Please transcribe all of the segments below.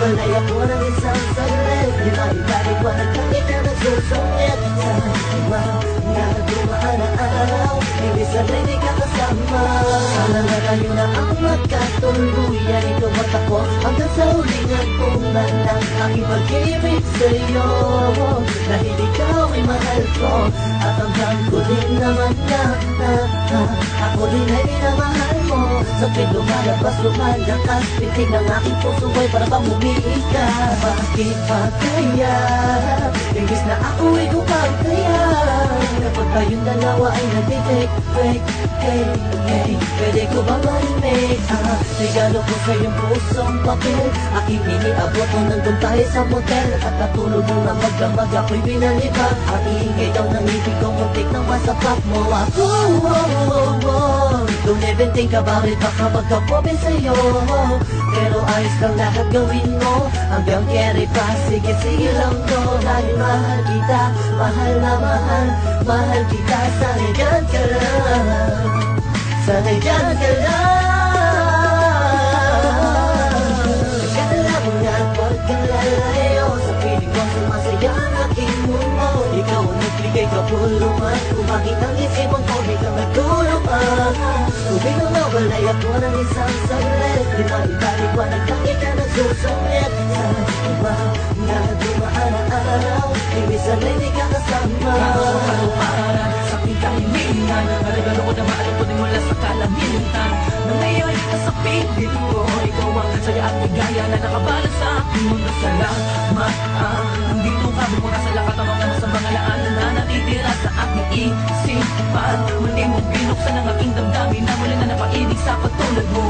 mawalay ako ng isang saglit. Di maipaliwanag ng ikaw nagsusungit sa mga dumaan na araw. Ibig sabihin di ka kasama. Sana na tayo na ang magkatuluyan. Ikaw at ako hanggang sa huling hantungan ng aking pag-ibig sa'yo. Dahil ikaw ay mahal ko at hanggang ko din naman na ako din ay minamahal mo. Sa tuwing lumalabas, pitig ng aking puso ay para bang umiika. Bakit ba kaya imbis na ako ay kumagkaya? Kapag tayong dalawa ay nagtitik, pwede ko bang marinig? Regalo ko sa iyong pusong papel. Aking iniabot mo nandun tayo sa motel. At natulog mo na magdamag ako'y binalibag. Ang iingay daw ng ibig ko, muntik nang masapak mo ako. Don't even think about it, baka magkapobin sa'yo. Pero ayos lang lahat gawin mo. Hanggang kere pa, sige lang to. Dahil mahal kita, mahal na mahal kita. Sana'y dyan ka lang, sana'y dyan ka lang. Akala mo nga pagkalalayo, sa piling ko sumasaya ang aking mundo. Ikaw ang nagbigay kapulungan, kung bakit ang isipan ko di ka nagtulungan. Tubig na mawalay ako ng isang saglit. Di maipaliwanag lang ikaw nagsusungit sa mga dumaan na araw. Ibig sabihin di ka kasama. Para sa aking kahilingan, regalo ko na maalam ko din mula sa kalangitan. Na ngayon nasa piling ko, ikaw ang saya at ligaya na nakabalot sa aking mundo. Salamat, nandito ka bumura sa lakat ang mga sa mga laanan na natitira sa aking isipan. Muli mong binuksan ang aking damdamin na muli na napaibig sa pagtulad mo.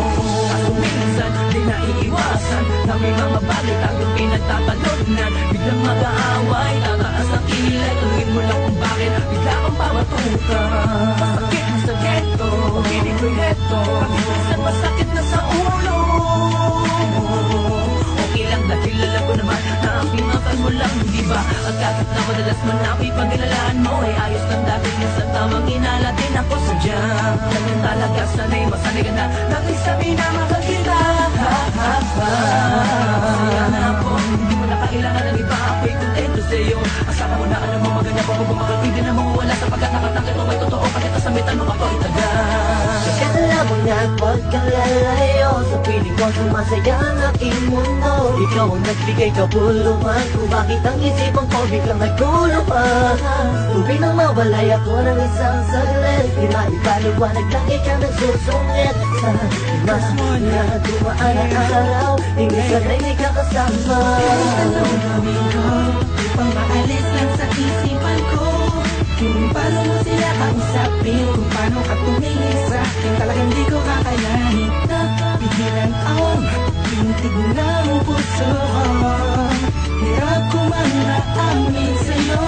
Kaso minsan, di naiiwasan na may mga bagay tayong pinagtatalunan. Biglang mag-aaway, tataas ang kilay, tuloy mo lang kung bakit bigla kang pamatukan. Masakit mo sa ghetto, piling ko'y heto, minsan masakit na sa ulo. Okay lang dahil alam ko naman na ang pinakal mo lang, di ba? At kahit na madalas man ako'y pagkalalaan mo, ay ayos lang dahil minsan tamang inala din ako sadya. Ganyan talaga, sana'y masanay ka na naging sabi na mahal kita. Masaya na ako, hindi mo na kailangan ng iba, ako'y kontento sa'yo. Asaka mo na alam mo maganda pa kung bumakal, hindi na mawawala sapagkat nakatangkit mo may totoo. Pakita sa may tanong ako'y taga. Akala mo nga pagkalalayo, sa piling ko sumasaya ang aking mundo. Ikaw ang nagbigay kapulungan, kung bakit ang isipan ko biglang nagtulungan. Tubig nang mawalay ako ng isang saglit. Di maipaliwanag lang ikaw nagsusungit sa mga dumaan na araw. Hindi sana'y di ka kasama. Kahit anong gawin ko, upang maalis lang sa isipan ko. Kung paano mo sila kausapin, kung paano ka tumingin sa akin, talagang di ko kakayanin na pigilan ang pintig ng puso ko. Hirap ko man maamin sa'yo.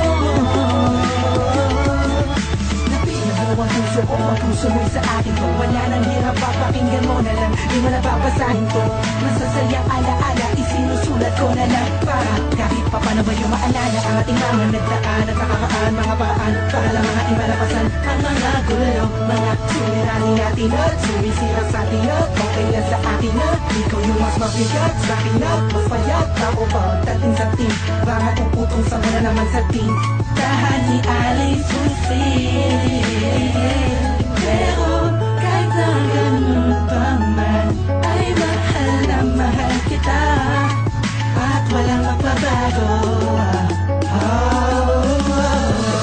Napinahawang puso ko, ang puso mo'y sa akin ko. Wala nang hirap, papakinggan mo na lang, di mo na babasahin ko. Masasayang alaala, isinusulat ko na lang para kahit pa paano ba yung maalala ang ating mga nagdaan at nakakaan mga paraan para lang mga imalapasan ang mga gulo, mga suliranin natin at sumisira sa atin at okay lang sa atin na ikaw yung mas mabigat sa akin at mas payat ako pagdating sa team para uputong sa muna naman sa team tahan ni Alice Susi. Pero kahit na ganun pa man ay mahal na mahal kita at walang magbabago.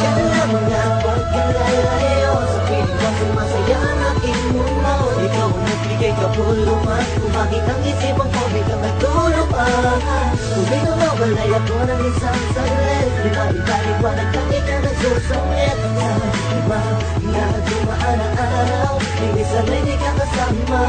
Akala mo nga pagkalalayo, sa piling ko sumasaya ang aking mundo. Ikaw ang nagbigay kapulungan, kung bakit ang isipan ko biglang nagtulungan. Tubig na mawalay ako ng isang saglit. Di maipaliwanag lang ikaw nagsusungit sa mga dumaan na araw. Ibig sabihin di ka kasama.